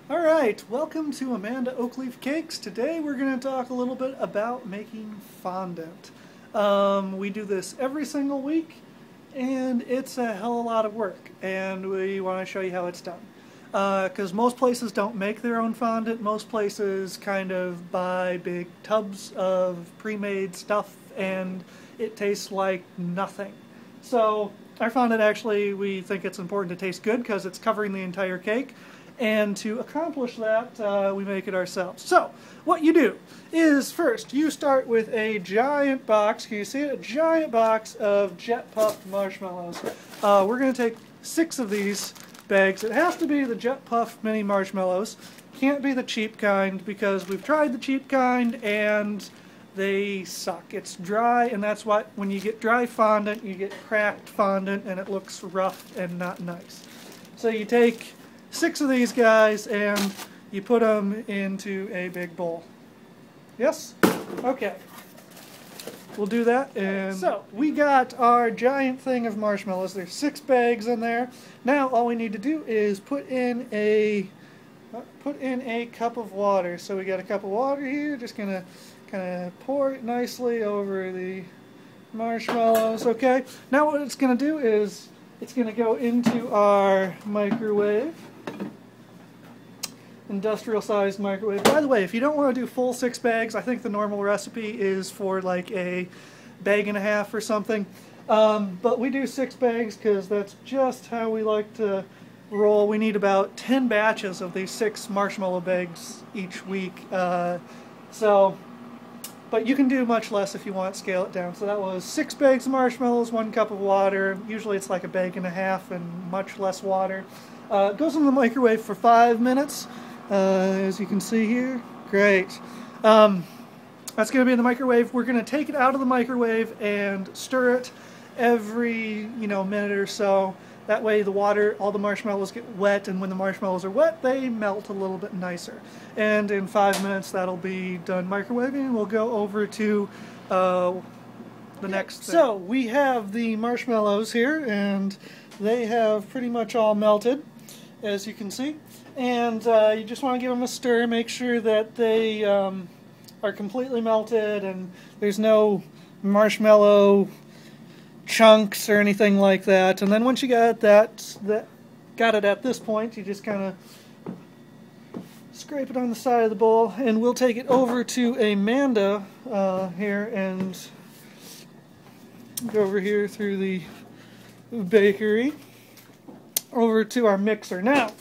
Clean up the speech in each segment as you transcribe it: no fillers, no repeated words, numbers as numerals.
Alright, welcome to Amanda Oakleaf Cakes. Today we're going to talk a little bit about making fondant. We do this every single week, and it's a hell of a lot of work, and we want to show you how it's done. Because most places don't make their own fondant. Most places kind of buy big tubs of pre-made stuff, and it tastes like nothing. So our fondant, actually, we think it's important to taste good because it's covering the entire cake. And to accomplish that, we make it ourselves. So, what you do is, first, you start with a giant box. Can you see it? A giant box of jet puffed marshmallows. We're going to take 6 of these bags. It has to be the jet puffed mini marshmallows. Can't be the cheap kind, because we've tried the cheap kind and they suck. It's dry, and that's why when you get dry fondant, you get cracked fondant, and it looks rough and not nice. So you take 6 of these guys and you put them into a big bowl. Yes? Okay. We'll do that. And so we got our giant thing of marshmallows. There's 6 bags in there. Now all we need to do is put in a cup of water. So we got a cup of water here. Just gonna kind of pour it nicely over the marshmallows. Okay. Now what it's gonna do is it's gonna go into our microwave. Industrial sized microwave. By the way, if you don't want to do full 6 bags, I think the normal recipe is for like a bag and a half or something. But we do 6 bags because that's just how we like to roll. We need about 10 batches of these 6 marshmallow bags each week. But you can do much less if you want, scale it down. So that was 6 bags of marshmallows, 1 cup of water. Usually it's like a bag and a half and much less water. It goes in the microwave for 5 minutes. As you can see here. Great. That's going to be in the microwave. We're going to take it out of the microwave and stir it every, minute or so. That way the water, all the marshmallows get wet, and when the marshmallows are wet, they melt a little bit nicer. And in 5 minutes that'll be done microwaving, and we'll go over to the next thing. So we have the marshmallows here, and they have pretty much all melted, as you can see. And you just want to give them a stir, make sure that they are completely melted and there's no marshmallow chunks or anything like that. And then once you got it at this point, you just kind of scrape it on the side of the bowl, and we'll take it over to Amanda here and go over here through the bakery over to our mixer. Now,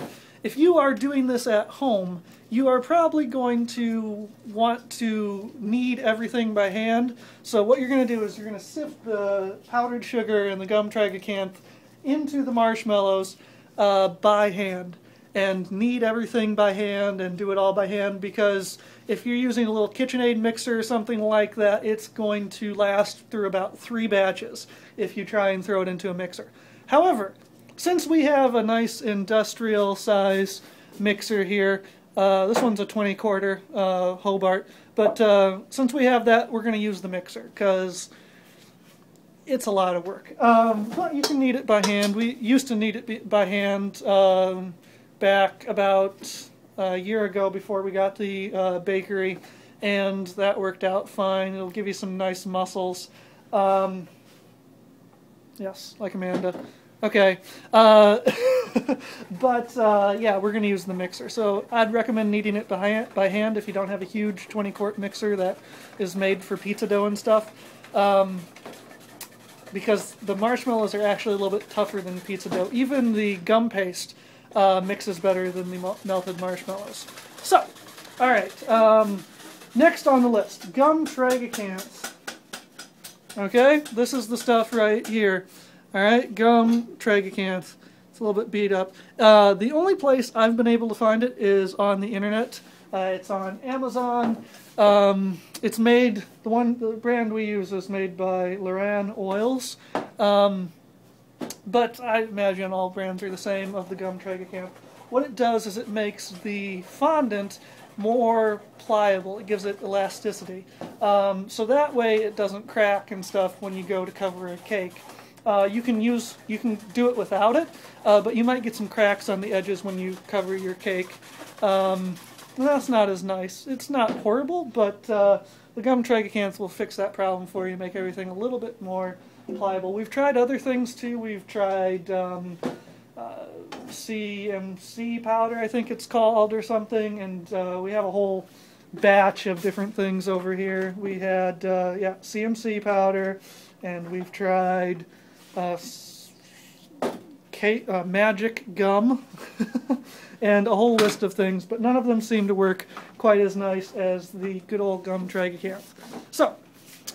if you are doing this at home, you are probably going to want to knead everything by hand. So what you're going to do is you're going to sift the powdered sugar and the gum tragacanth into the marshmallows by hand, and knead everything by hand and do it all by hand, because if you're using a little KitchenAid mixer or something like that, it's going to last through about 3 batches if you try and throw it into a mixer. However, since we have a nice industrial size mixer here, this one's a 20-quarter Hobart, but since we have that, we're going to use the mixer because it's a lot of work. But you can knead it by hand. We used to knead it by hand back about a year ago before we got the bakery, and that worked out fine. It'll give you some nice muscles. Yes, like Amanda. Okay, yeah, we're going to use the mixer. So I'd recommend kneading it by hand if you don't have a huge 20-quart mixer that is made for pizza dough and stuff, because the marshmallows are actually a little bit tougher than pizza dough. Even the gum paste mixes better than the melted marshmallows. So, alright, next on the list, gum tragacanth. Okay, this is the stuff right here. Alright, gum tragacanth. It's a little bit beat up. The only place I've been able to find it is on the internet. It's on Amazon. It's made, the brand we use is made by Loran Oils. But I imagine all brands are the same of the gum tragacanth. What it does is it makes the fondant more pliable. It gives it elasticity. So that way it doesn't crack and stuff when you go to cover a cake. You can do it without it, but you might get some cracks on the edges when you cover your cake. That's not as nice. It's not horrible, but the gum tragacanth will fix that problem for you, make everything a little bit more pliable. We've tried other things too. We've tried CMC powder, I think it's called, or something, and we have a whole batch of different things over here. We had CMC powder, and we've tried magic gum and a whole list of things, but none of them seem to work quite as nice as the good old gum tragacanth. So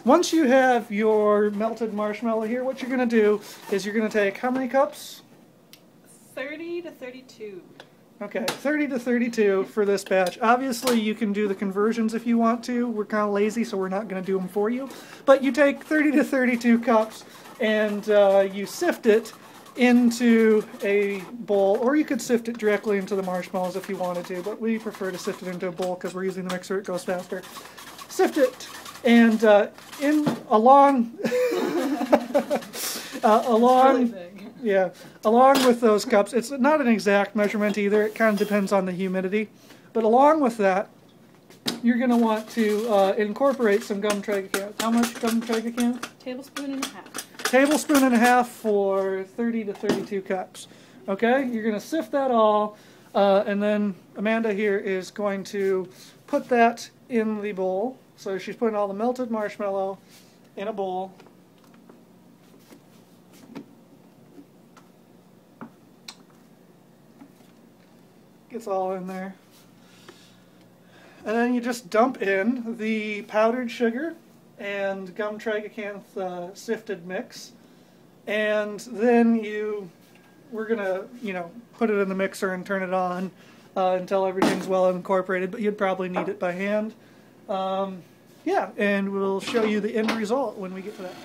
once you have your melted marshmallow here, what you're going to do is you're going to take how many cups? 30 to 32. Okay, 30 to 32 for this batch. Obviously, you can do the conversions if you want to. We're kind of lazy, so we're not going to do them for you. But you take 30 to 32 cups and you sift it into a bowl, or you could sift it directly into the marshmallows if you wanted to, but we prefer to sift it into a bowl because we're using the mixer, it goes faster. Sift it, and along with those cups, it's not an exact measurement either, it kind of depends on the humidity, but along with that, you're going to want to incorporate some gum tragacanth. How much gum tragacanth? Tablespoon and a half. Tablespoon and a half for 30 to 32 cups. Okay, you're going to sift that all, and then Amanda here is going to put that in the bowl. So she's putting all the melted marshmallow in a bowl. Gets all in there. And then you just dump in the powdered sugar and gum tragacanth sifted mix, and then we're gonna put it in the mixer and turn it on until everything's well incorporated, but you'd probably knead it by hand. Yeah, and we'll show you the end result when we get to that.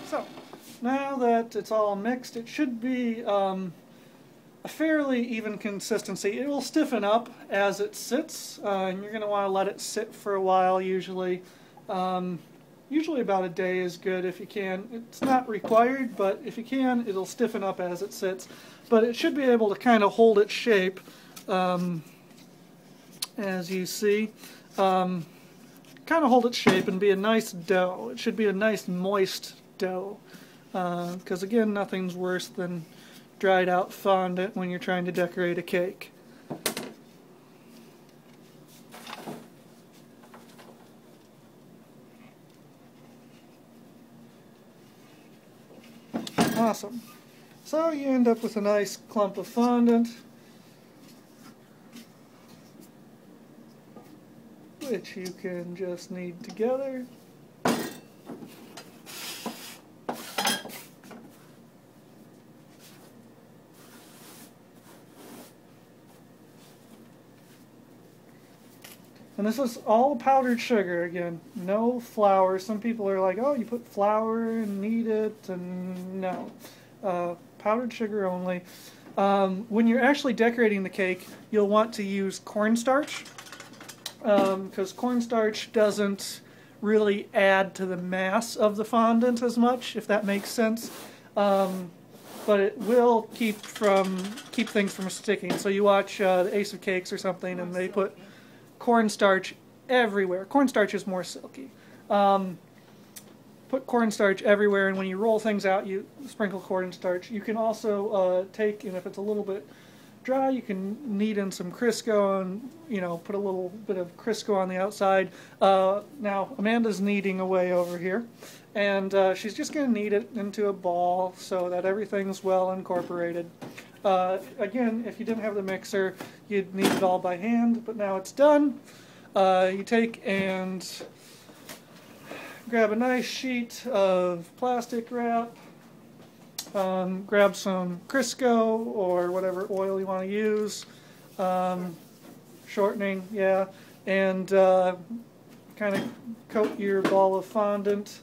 So, now that it's all mixed, it should be a fairly even consistency. It will stiffen up as it sits, and you're going to want to let it sit for a while usually. Usually about a day is good if you can. It's not required, but if you can, it'll stiffen up as it sits. But it should be able to kind of hold its shape, as you see. Kind of hold its shape and be a nice dough. It should be a nice moist dough, because again, nothing's worse than dried out fondant when you're trying to decorate a cake. Awesome. So you end up with a nice clump of fondant, which you can just knead together. And this is all powdered sugar again, no flour. Some people are like, oh, you put flour and knead it, and no. Powdered sugar only. When you're actually decorating the cake, you'll want to use cornstarch, because cornstarch doesn't really add to the mass of the fondant as much, if that makes sense. But it will keep things from sticking. So you watch the Ace of Cakes or something, and they put cornstarch everywhere. Cornstarch is more silky. Put cornstarch everywhere, and when you roll things out, you sprinkle cornstarch. You can also take, and if it's a little bit dry, you can knead in some Crisco and put a little bit of Crisco on the outside. Now Amanda's kneading away over here, and she's just going to knead it into a ball so that everything's well incorporated. Again, if you didn't have the mixer, you'd knead it all by hand, but now it's done. You take and grab a nice sheet of plastic wrap, grab some Crisco or whatever oil you want to use, shortening, yeah, and kind of coat your ball of fondant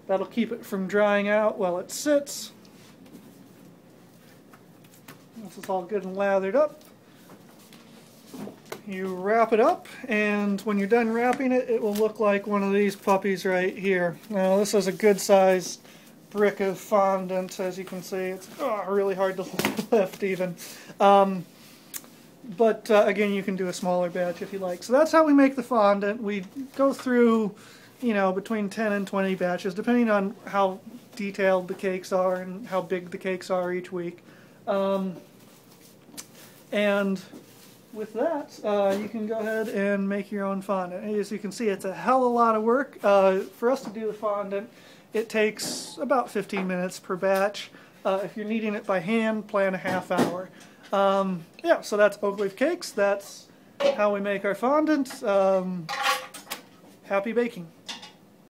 That'll keep it from drying out while it sits. This is all good and lathered up. You wrap it up, and when you're done wrapping it, it will look like one of these puppies right here. Now this is a good sized brick of fondant, as you can see. It's really hard to lift even. But again, you can do a smaller batch if you like. So that's how we make the fondant. We go through, you know, between 10 and 20 batches, depending on how detailed the cakes are and how big the cakes are each week. And with that, you can go ahead and make your own fondant. As you can see, it's a hell of a lot of work. For us to do the fondant, it takes about 15 minutes per batch. If you're kneading it by hand, plan a half hour. Yeah, so that's Oakleaf Cakes. That's how we make our fondant. Happy baking.